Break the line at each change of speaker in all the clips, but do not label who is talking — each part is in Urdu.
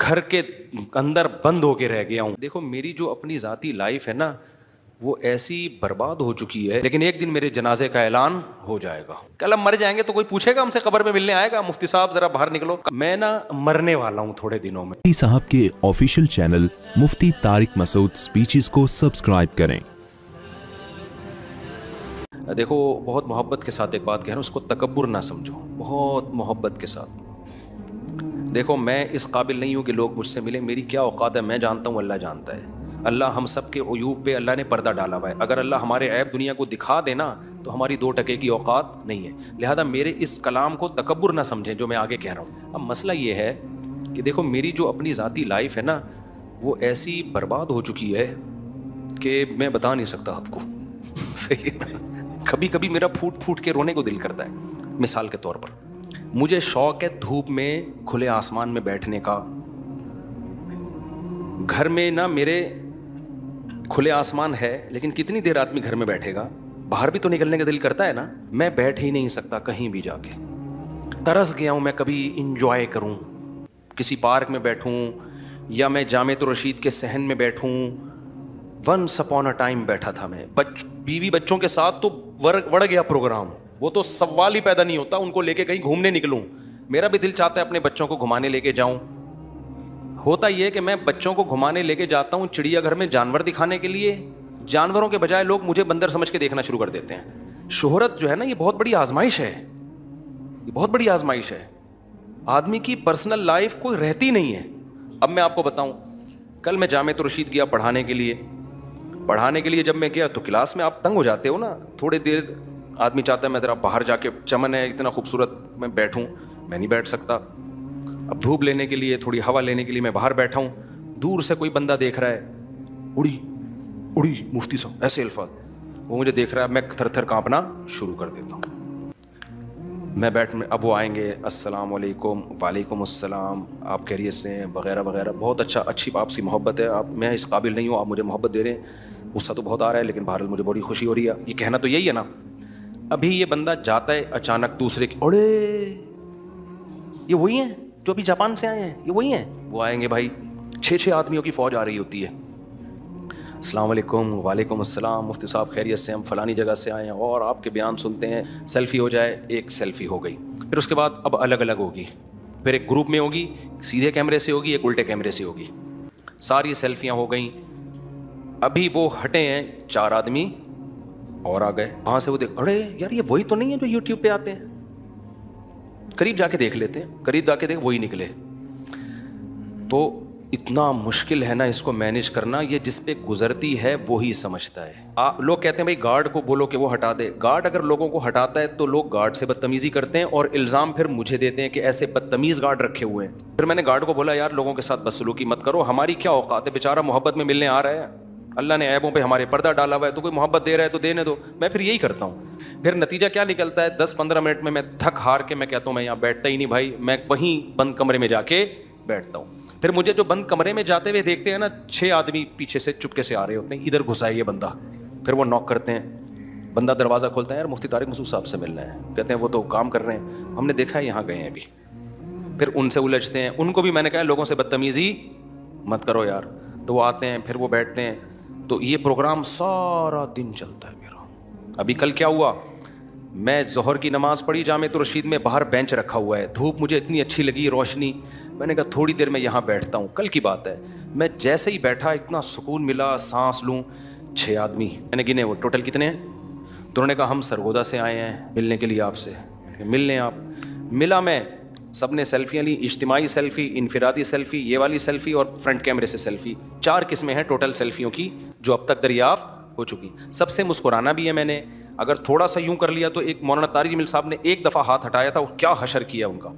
گھر کے اندر بند ہو کے رہ گیا ہوں. دیکھو میری جو اپنی ذاتی لائف ہے نا وہ ایسی برباد ہو چکی ہے, لیکن ایک دن میرے جنازے کا اعلان ہو جائے گا. کل ہم مر جائیں گے تو کوئی پوچھے گا ہم سے, قبر میں ملنے آئے گا مفتی صاحب ذرا باہر نکلو. میں نا مرنے والا ہوں تھوڑے دنوں میں.
مفتی صاحب کے آفیشیل چینل مفتی طارق مسعود سپیچز کو سبسکرائب کریں.
دیکھو بہت محبت کے ساتھ ایک بات کہہ رہا ہوں, اس کو تکبر نہ سمجھو, بہت محبت کے ساتھ. دیکھو میں اس قابل نہیں ہوں کہ لوگ مجھ سے ملیں, میری کیا اوقات ہے میں جانتا ہوں, اللہ جانتا ہے. اللہ ہم سب کے عیوب پہ اللہ نے پردہ ڈالا ہوا ہے. اگر اللہ ہمارے عیب دنیا کو دکھا دینا تو ہماری 2% کی اوقات نہیں ہے. لہذا میرے اس کلام کو تکبر نہ سمجھیں جو میں آگے کہہ رہا ہوں. اب مسئلہ یہ ہے کہ دیکھو میری جو اپنی ذاتی لائف ہے نا وہ ایسی برباد ہو چکی ہے کہ میں بتا نہیں سکتا آپ کو. صحیح ہے, کبھی کبھی میرا پھوٹ پھوٹ کے رونے کو دل کرتا ہے. مثال کے طور پر مجھے شوق ہے دھوپ میں کھلے آسمان میں بیٹھنے کا. گھر میں نا میرے کھلے آسمان ہے لیکن کتنی دیر آدمی گھر میں بیٹھے گا, باہر بھی تو نکلنے کا دل کرتا ہے نا. میں بیٹھ ہی نہیں سکتا کہیں بھی جا کے. ترس گیا ہوں میں کبھی انجوائے کروں, کسی پارک میں بیٹھوں یا میں جامع الرشید کے صحن میں بیٹھوں. ونس اپون اے ٹائم بیٹھا تھا میں بیوی بچوں کے ساتھ, تو بڑھ گیا پروگرام. وہ تو سوال ہی پیدا نہیں ہوتا ان کو لے کے کہیں گھومنے نکلوں. میرا بھی دل چاہتا ہے اپنے بچوں کو گھمانے لے کے جاؤں. ہوتا یہ کہ میں بچوں کو گھمانے لے کے جاتا ہوں چڑیا گھر میں جانور دکھانے کے لیے, جانوروں کے بجائے لوگ مجھے بندر سمجھ کے دیکھنا شروع کر دیتے ہیں. شہرت جو ہے نا یہ بہت بڑی آزمائش ہے, یہ بہت بڑی آزمائش ہے. آدمی کی پرسنل لائف کوئی رہتی نہیں ہے. اب میں آپ کو بتاؤں, کل میں جامع الرشید گیا پڑھانے کے لیے جب میں گیا تو کلاس میں آپ تنگ ہو جاتے ہو نا, تھوڑی دیر آدمی چاہتا ہے میں ذرا باہر جا کے, چمن ہے اتنا خوبصورت میں بیٹھوں, میں نہیں بیٹھ سکتا. اب دھوپ لینے کے لیے تھوڑی ہوا لینے کے لیے میں باہر بیٹھا ہوں. دور سے کوئی بندہ دیکھ رہا ہے, اڑی مفتی صاحب ایسے الفاظ, وہ مجھے دیکھ رہا ہے, میں تھر تھر کانپنا شروع کر دیتا ہوں. میں اب وہ آئیں گے, السلام علیکم, وعلیکم السلام, آپ خیریت سے ہیں وغیرہ وغیرہ. بہت اچھی آپ سی محبت ہے, میں اس قابل نہیں ہوں, آپ مجھے محبت دے رہے ہیں. غصہ تو بہت آ رہا ہے لیکن بہرحال مجھے بڑی خوشی ہو رہی ہے. یہ کہنا تو یہی ہے نا. ابھی یہ بندہ جاتا ہے اچانک دوسرے کی, اڑے یہ وہی ہیں جو ابھی جاپان سے آئے ہیں, یہ وہی ہیں. وہ آئیں گے بھائی, 6 آدمیوں کی فوج آ رہی ہوتی ہے. السلام علیکم, وعلیکم السلام, مفتی صاحب خیریت سے, ہم فلانی جگہ سے آئے ہیں اور آپ کے بیان سنتے ہیں. سیلفی ہو جائے, ایک سیلفی ہو گئی. پھر اس کے بعد اب الگ الگ ہوگی, پھر ایک گروپ میں ہوگی, سیدھے کیمرے سے ہوگی, ایک الٹے کیمرے سے ہوگی. ساری سیلفیاں ہو گئیں. ابھی وہ ہٹے ہیں 4 آدمی اور آ گئے. وہاں سے وہ دیکھ, اڑے یار یہ وہی تو نہیں ہے جو یوٹیوب پہ آتے ہیں. قریب جا کے دیکھ لیتے ہیں, قریب جا کے دیکھ وہی نکلے. تو اتنا مشکل ہے نا اس کو مینیج کرنا, یہ جس پہ گزرتی ہے وہی سمجھتا ہے. لوگ کہتے ہیں بھائی گارڈ کو بولو کہ وہ ہٹا دے. گارڈ اگر لوگوں کو ہٹاتا ہے تو لوگ گارڈ سے بدتمیزی کرتے ہیں اور الزام پھر مجھے دیتے ہیں کہ ایسے بدتمیز گارڈ رکھے ہوئے ہیں. پھر میں نے گارڈ کو بولا یار لوگوں کے ساتھ بدسلوکی مت کرو, ہماری کیا اوقات ہے, بیچارہ محبت میں ملنے آ رہا ہے, اللہ نے عیبوں پہ ہمارے پردہ ڈالا ہوا ہے, تو کوئی محبت دے رہا ہے تو دینے دو. میں پھر یہی کرتا ہوں. پھر نتیجہ کیا نکلتا ہے, 10-15 منٹ میں تھک ہار کے میں کہتا ہوں میں یہاں بیٹھتا ہی نہیں بھائی, میں وہیں بند کمرے میں جا کے بیٹھتا ہوں. پھر مجھے جو بند کمرے میں جاتے ہوئے دیکھتے ہیں نا, 6 آدمی پیچھے سے چپکے سے آ رہے ہوتے ہیں, ادھر گھسا ہے یہ بندہ. پھر وہ نوک کرتے ہیں, بندہ دروازہ کھولتا ہے, یار مفتی طارق مسعود صاحب سے ملنا ہے. کہتے ہیں وہ تو کام کر رہے ہیں, ہم نے دیکھا ہے یہاں گئے ہیں ابھی. پھر ان سے الجھتے ہیں, ان کو بھی میں نے کہا لوگوں سے بدتمیزی مت کرو یار. تو وہ آتے ہیں, پھر وہ بیٹھتے ہیں. تو یہ پروگرام سارا دن چلتا ہے میرا. ابھی کل کیا ہوا, میں ظہر کی نماز پڑھی جامع الرشید میں, باہر بینچ رکھا ہوا ہے, دھوپ مجھے اتنی اچھی لگی, روشنی, میں نے کہا تھوڑی دیر میں یہاں بیٹھتا ہوں. کل کی بات ہے, میں جیسے ہی بیٹھا اتنا سکون ملا, سانس لوں. 6 آدمی میں نے گنے, وہ ٹوٹل کتنے ہیں. تو انہوں نے کہا ہم سرگودا سے آئے ہیں ملنے کے لیے آپ سے. مل لیں آپ. ملا میں, سب نے سیلفیاں لی, اجتماعی سیلفی, انفرادی سیلفی, یہ والی سیلفی اور فرنٹ کیمرے سے سیلفی. 4 قسمیں ہیں ٹوٹل سیلفیوں کی جو اب تک دریافت ہو چکی. سب سے مسکرانا بھی ہے میں نے. اگر تھوڑا سا یوں کر لیا تو ایک مولانا طارق جمیل صاحب نے ایک دفعہ ہاتھ ہٹایا تھا, وہ کیا حشر کیا ان کا.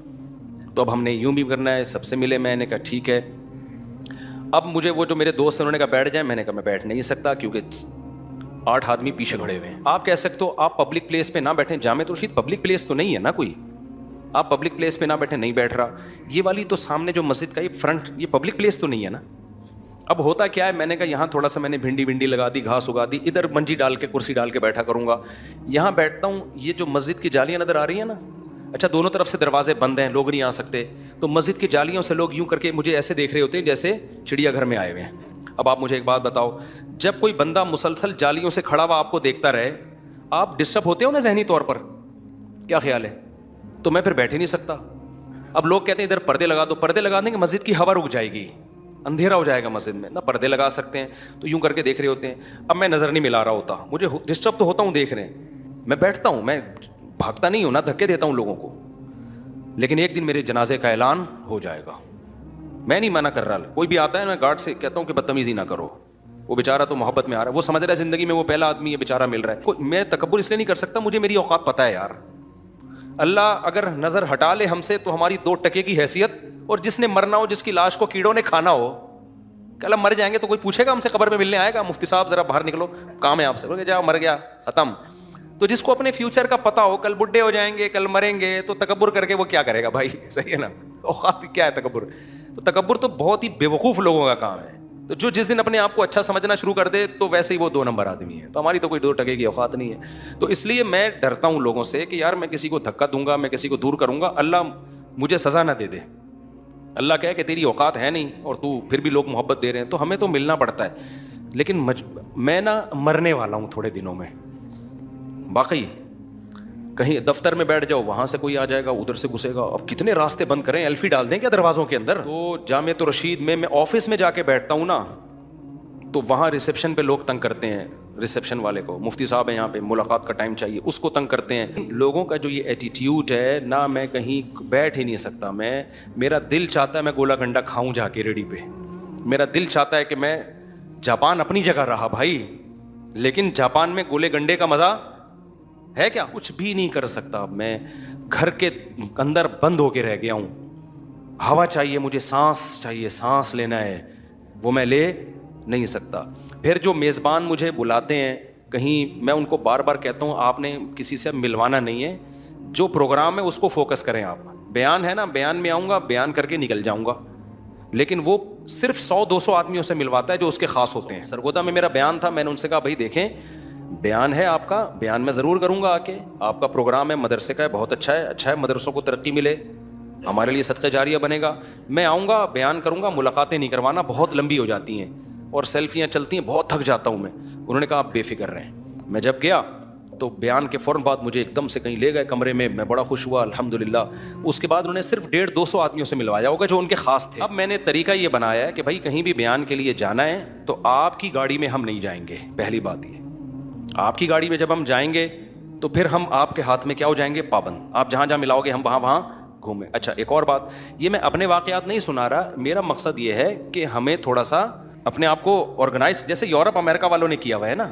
تو اب ہم نے یوں بھی کرنا ہے. سب سے ملے, میں نے کہا ٹھیک ہے. اب مجھے وہ جو میرے دوست ہیں انہوں نے کہا بیٹھ جائیں, میں نے کہا میں بیٹھ نہیں سکتا کیونکہ 8 آدمی پیچھے کھڑے ہوئے ہیں. آپ کہہ سکتے ہو آپ پبلک پلیس پہ نہ بیٹھیں, جامع الرشید پبلک پلیس تو نہیں ہے نا کوئی, آپ پبلک پلیس پہ نہ بیٹھیں. نہیں بیٹھ رہا. یہ والی تو سامنے جو مسجد کا یہ فرنٹ, یہ پبلک پلیس تو نہیں ہے نا. اب ہوتا کیا ہے, میں نے کہا یہاں تھوڑا سا میں نے بھنڈی لگا دی, گھاس اگا دی, ادھر منجی ڈال کے کرسی ڈال کے بیٹھا کروں گا. یہاں بیٹھتا ہوں, یہ جو مسجد کی جالیاں نظر آ رہی ہیں نا, اچھا دونوں طرف سے دروازے بند ہیں, لوگ نہیں آ سکتے, تو مسجد کی جالیوں سے لوگ یوں کر کے مجھے ایسے دیکھ رہے ہوتے ہیں جیسے چڑیا گھر میں آئے ہوئے ہیں. اب آپ مجھے ایک بات بتاؤ, جب کوئی بندہ مسلسل جالیوں سے کھڑا ہوا آپ کو دیکھتا رہے, آپ ڈسٹرب ہوتے ہو نا ذہنی طور پر, کیا خیال ہے؟ تو میں پھر بیٹھ ہی نہیں سکتا. اب لوگ کہتے ہیں ادھر پردے لگا دو, پردے لگا دیں گے مسجد کی ہوا رک جائے گی, اندھیرا ہو جائے گا مسجد میں, نہ پردے لگا سکتے ہیں, تو یوں کر کے دیکھ رہے ہوتے ہیں. اب میں نظر نہیں ملا رہا ہوتا, مجھے ڈسٹرب تو ہوتا ہوں دیکھ رہے ہیں, میں بیٹھتا ہوں, میں بھاگتا نہیں ہوں, نہ دھکے دیتا ہوں لوگوں کو, لیکن ایک دن میرے جنازے کا اعلان ہو جائے گا. میں نہیں منع کر رہا, کوئی بھی آتا ہے میں گارڈ سے کہتا ہوں کہ بدتمیزی نہ کرو, وہ بیچارہ تو محبت میں آ رہا ہے, وہ سمجھ رہا ہے زندگی میں وہ پہلا آدمی ہے بیچارہ مل رہا ہے. میں تکبر اس لیے نہیں کر سکتا, مجھے میری اوقات پتہ ہے یار. اللہ اگر نظر ہٹا لے ہم سے تو ہماری 2 ٹکے کی حیثیت, اور جس نے مرنا ہو, جس کی لاش کو کیڑوں نے کھانا ہو, کہ اللہ مر جائیں گے تو کوئی پوچھے گا ہم سے, قبر میں ملنے آئے گا مفتی صاحب ذرا باہر نکلو, کام ہے آپ سے, جاؤ مر گیا ختم. تو جس کو اپنے فیوچر کا پتا ہو, کل بڈھے ہو جائیں گے, کل مریں گے, تو تکبر کر کے وہ کیا کرے گا بھائی, صحیح ہے نا؟ اوقات کیا ہے تکبر؟ تو تکبر تو بہت ہی بے وقوف لوگوں کا کام ہے. تو جو جس دن اپنے آپ کو اچھا سمجھنا شروع کر دے تو ویسے ہی وہ 2 نمبر آدمی ہے. تو ہماری تو کوئی 2 ٹکے کی اوقات نہیں ہے. تو اس لیے میں ڈرتا ہوں لوگوں سے کہ یار میں کسی کو دھکا دوں گا, میں کسی کو دور کروں گا, اللہ مجھے سزا نہ دے دے. اللہ کہے کہ تیری اوقات ہے نہیں اور تو پھر بھی لوگ محبت دے رہے ہیں, تو ہمیں تو ملنا پڑتا ہے. لیکن میں نا مرنے والا ہوں تھوڑے دنوں میں باقی. کہیں دفتر میں بیٹھ جاؤ, وہاں سے کوئی آ جائے گا, ادھر سے گھسے گا. اب کتنے راستے بند کریں, ایلفی ڈال دیں کیا دروازوں کے اندر؟ تو جامعۃ الرشید میں آفس میں جا کے بیٹھتا ہوں نا, تو وہاں ریسیپشن پہ لوگ تنگ کرتے ہیں, ریسیپشن والے کو, مفتی صاحب ہیں یہاں پہ, ملاقات کا ٹائم چاہیے, اس کو تنگ کرتے ہیں. لوگوں کا جو یہ ایٹیٹیوڈ ہے نا, میں کہیں بیٹھ ہی نہیں سکتا. میرا دل چاہتا ہے میں گولا گنڈا کھاؤں جا کے ریڑھی پہ, میرا دل چاہتا ہے کہ میں, جاپان اپنی جگہ رہا بھائی, لیکن جاپان میں گولے گنڈے کا مزہ ہے کیا؟ کچھ بھی نہیں کر سکتا. میں گھر کے اندر بند ہو کے رہ گیا ہوں. ہوا چاہیے مجھے, سانس چاہیے, سانس لینا ہے, وہ میں لے نہیں سکتا. پھر جو میزبان مجھے بلاتے ہیں کہیں, میں ان کو بار بار کہتا ہوں آپ نے کسی سے ملوانا نہیں ہے, جو پروگرام ہے اس کو فوکس کریں. آپ بیان ہے نا, بیان میں آؤں گا, بیان کر کے نکل جاؤں گا, لیکن وہ صرف 100-200 آدمیوں سے ملواتا ہے جو اس کے خاص ہوتے ہیں. سرگودا میں میرا بیان تھا, میں نے ان سے کہا بھائی دیکھیں بیان ہے آپ کا, بیان میں ضرور کروں گا آ کے, آپ کا پروگرام ہے مدرسے کا ہے, بہت اچھا ہے, مدرسوں کو ترقی ملے, ہمارے لیے صدقہ جاریہ بنے گا. میں آؤں گا, بیان کروں گا, ملاقاتیں نہیں کروانا, بہت لمبی ہو جاتی ہیں اور سیلفیاں چلتی ہیں, بہت تھک جاتا ہوں میں. انہوں نے کہا آپ بے فکر رہیں. میں جب گیا تو بیان کے فوراً بعد مجھے ایک دم سے کہیں لے گئے کمرے میں بڑا خوش ہوا الحمدللہ. اس کے بعد انہوں نے صرف 150-200 آدمیوں سے ملوایا ہوگا جو ان کے خاص تھے. اب میں نے طریقہ یہ بنایا ہے کہ بھائی کہیں بھی بیان کے لیے جانا ہے تو آپ کی گاڑی میں ہم نہیں جائیں گے. پہلی بات یہ, آپ کی گاڑی میں جب ہم جائیں گے تو پھر ہم آپ کے ہاتھ میں کیا ہو جائیں گے, پابند. آپ جہاں جہاں ملاؤ گے ہم وہاں گھومیں. اچھا ایک اور بات, یہ میں اپنے واقعات نہیں سنا رہا, میرا مقصد یہ ہے کہ ہمیں تھوڑا سا اپنے آپ کو آرگنائز, جیسے یورپ امریکہ والوں نے کیا ہوا ہے نا,